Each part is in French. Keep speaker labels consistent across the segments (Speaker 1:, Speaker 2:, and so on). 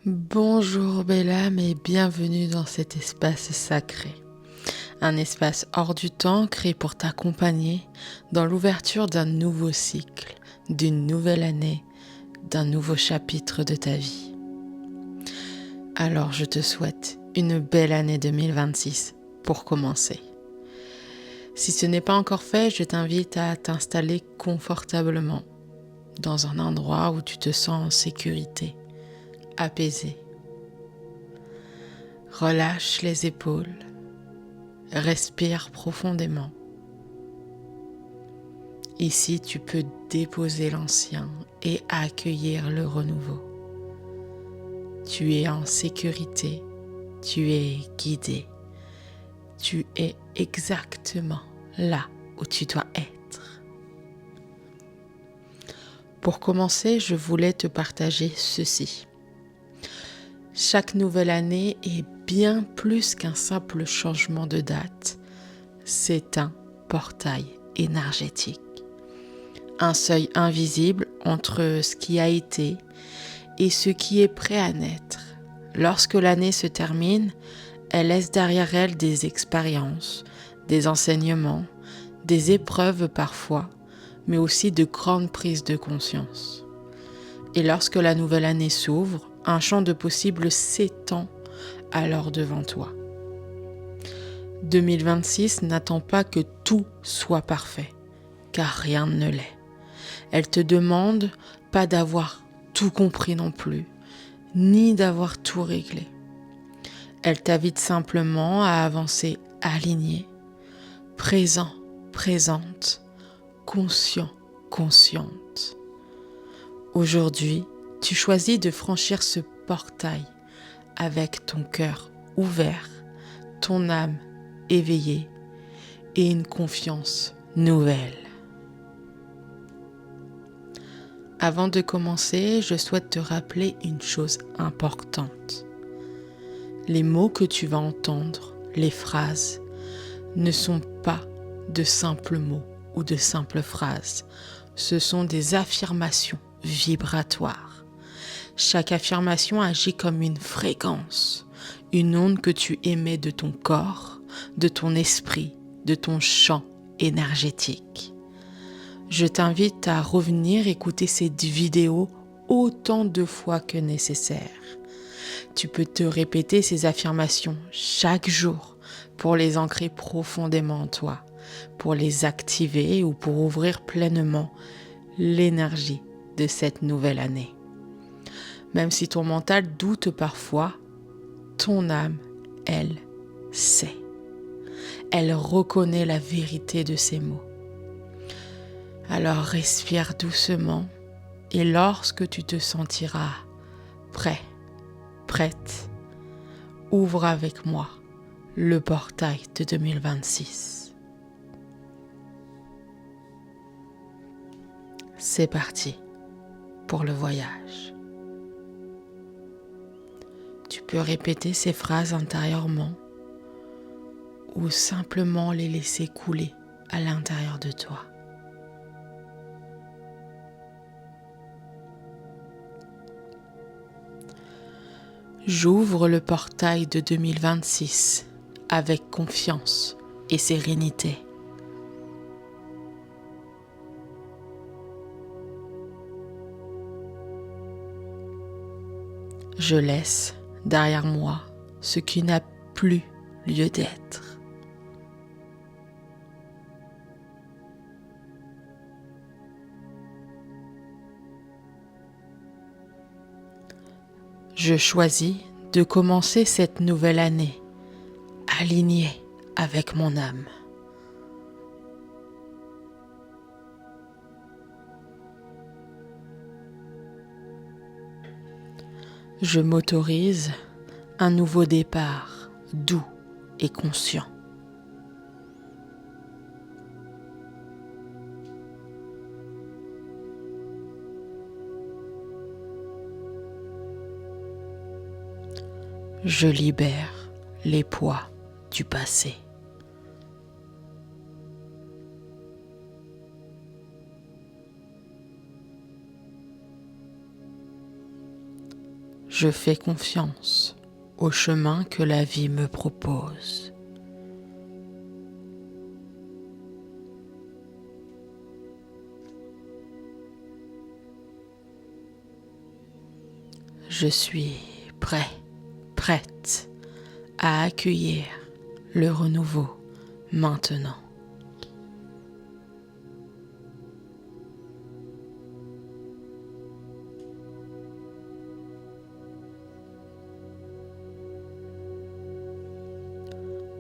Speaker 1: Bonjour belle âme et bienvenue dans cet espace sacré. Un espace hors du temps créé pour t'accompagner dans l'ouverture d'un nouveau cycle, d'une nouvelle année, d'un nouveau chapitre de ta vie. Alors je te souhaite une belle année 2026 pour commencer. Si ce n'est pas encore fait, je t'invite à t'installer confortablement dans un endroit où tu te sens en sécurité, apaisé. Relâche les épaules, respire profondément. Ici, tu peux déposer l'ancien et accueillir le renouveau. Tu es en sécurité, tu es guidé, tu es exactement là où tu dois être. Pour commencer, je voulais te partager ceci. Chaque nouvelle année est bien plus qu'un simple changement de date. C'est un portail énergétique. Un seuil invisible entre ce qui a été et ce qui est prêt à naître. Lorsque l'année se termine, elle laisse derrière elle des expériences, des enseignements, des épreuves parfois, mais aussi de grandes prises de conscience. Et lorsque la nouvelle année s'ouvre, un champ de possibles s'étend alors devant toi. 2026 n'attend pas que tout soit parfait, car rien ne l'est. Elle te demande pas d'avoir tout compris non plus, ni d'avoir tout réglé. Elle t'invite simplement à avancer aligné, présent, présente, conscient, consciente. Aujourd'hui, tu choisis de franchir ce portail avec ton cœur ouvert, ton âme éveillée et une confiance nouvelle. Avant de commencer, je souhaite te rappeler une chose importante. Les mots que tu vas entendre, les phrases, ne sont pas de simples mots ou de simples phrases. Ce sont des affirmations vibratoires. Chaque affirmation agit comme une fréquence, une onde que tu émets de ton corps, de ton esprit, de ton champ énergétique. Je t'invite à revenir écouter cette vidéo autant de fois que nécessaire. Tu peux te répéter ces affirmations chaque jour pour les ancrer profondément en toi, pour les activer ou pour ouvrir pleinement l'énergie de cette nouvelle année. Même si ton mental doute parfois, ton âme, elle, sait. Elle reconnaît la vérité de ces mots. Alors respire doucement et lorsque tu te sentiras prêt, prête, ouvre avec moi le portail de 2026. C'est parti pour le voyage. Tu peux répéter ces phrases intérieurement ou simplement les laisser couler à l'intérieur de toi. J'ouvre le portail de 2026 avec confiance et sérénité. Je laisse derrière moi ce qui n'a plus lieu d'être. Je choisis de commencer cette nouvelle année alignée avec mon âme. Je m'autorise un nouveau départ doux et conscient. Je libère les poids du passé. Je fais confiance au chemin que la vie me propose. Je suis prêt, prête à accueillir le renouveau maintenant.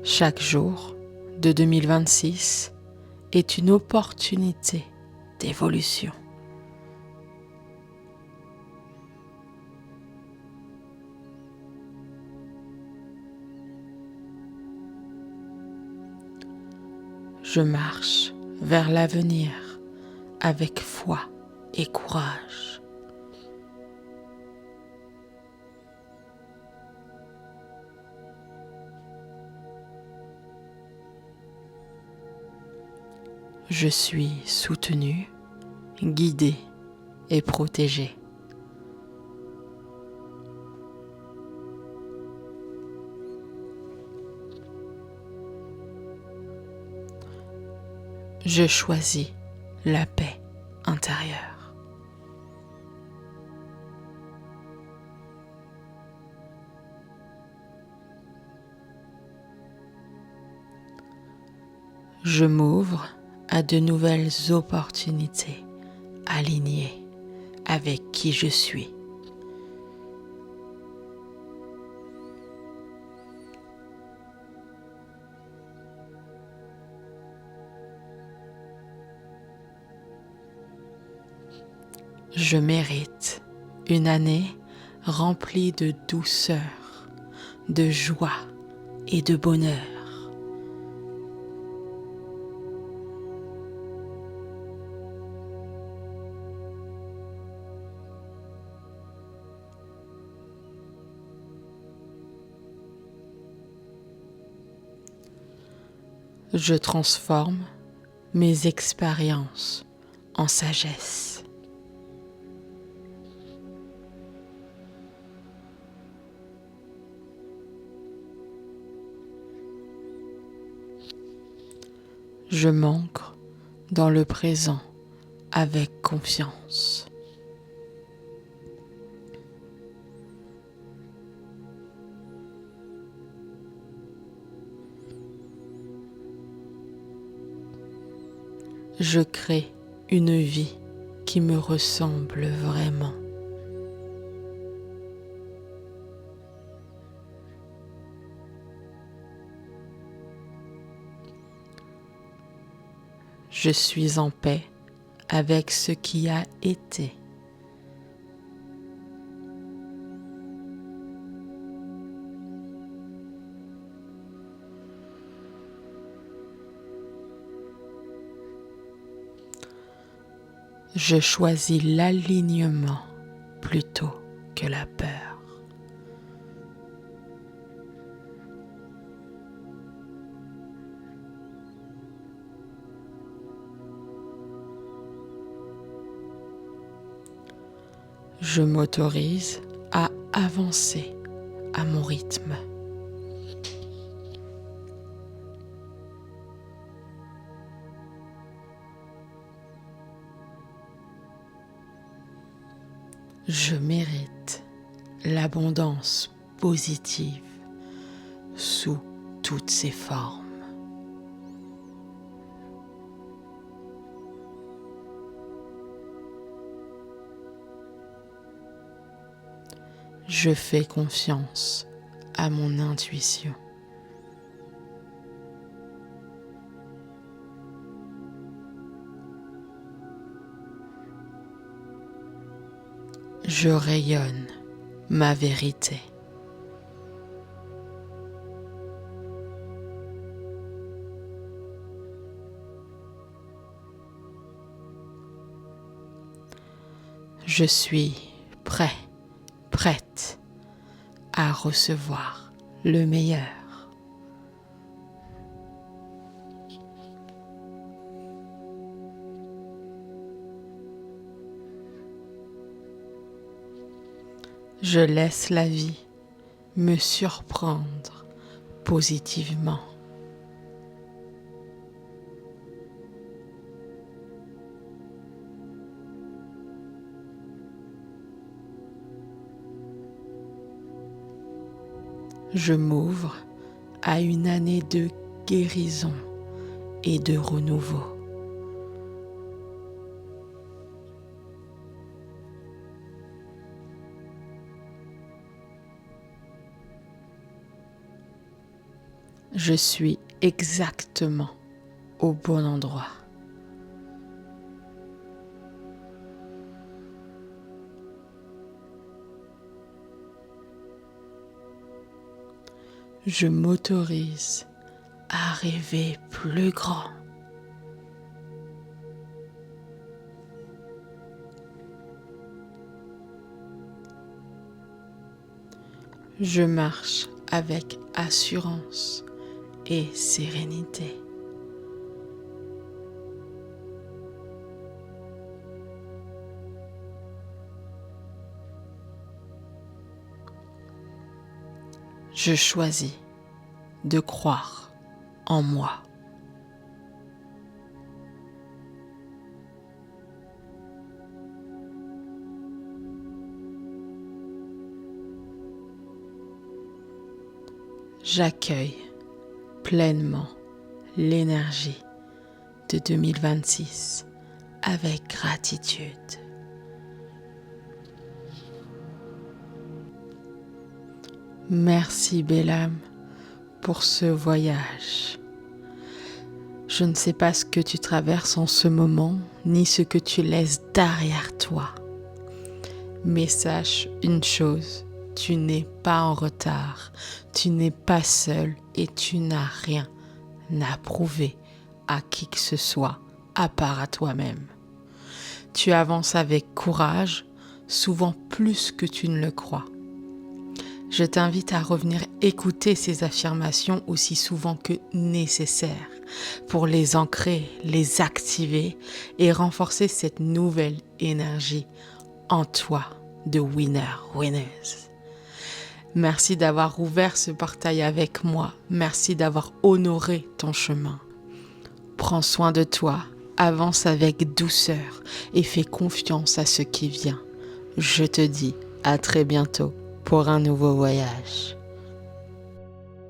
Speaker 1: Chaque jour de 2026 est une opportunité d'évolution. Je marche vers l'avenir avec foi et courage. Je suis soutenu, guidé et protégé. Je choisis la paix intérieure. Je m'ouvre à de nouvelles opportunités alignées avec qui je suis. Je mérite une année remplie de douceur, de joie et de bonheur. Je transforme mes expériences en sagesse. Je m'ancre dans le présent avec confiance. Je crée une vie qui me ressemble vraiment. Je suis en paix avec ce qui a été. Je choisis l'alignement plutôt que la peur. Je m'autorise à avancer à mon rythme. Je mérite l'abondance positive sous toutes ses formes. Je fais confiance à mon intuition. Je rayonne ma vérité. Je suis prêt, prête à recevoir le meilleur. Je laisse la vie me surprendre positivement. Je m'ouvre à une année de guérison et de renouveau. Je suis exactement au bon endroit. Je m'autorise à rêver plus grand. Je marche avec assurance et sérénité. Je choisis de croire en moi. J'accueille pleinement l'énergie de 2026 avec gratitude. Merci belle âme pour ce voyage. Je ne sais pas ce que tu traverses en ce moment, ni ce que tu laisses derrière toi. Mais sache une chose, tu n'es pas en retard, tu n'es pas seul et tu n'as rien à prouver à qui que ce soit, à part à toi-même. Tu avances avec courage, souvent plus que tu ne le crois. Je t'invite à revenir écouter ces affirmations aussi souvent que nécessaire pour les ancrer, les activer et renforcer cette nouvelle énergie en toi de winners. Merci d'avoir ouvert ce portail avec moi. Merci d'avoir honoré ton chemin. Prends soin de toi, avance avec douceur et fais confiance à ce qui vient. Je te dis à très bientôt pour un nouveau voyage.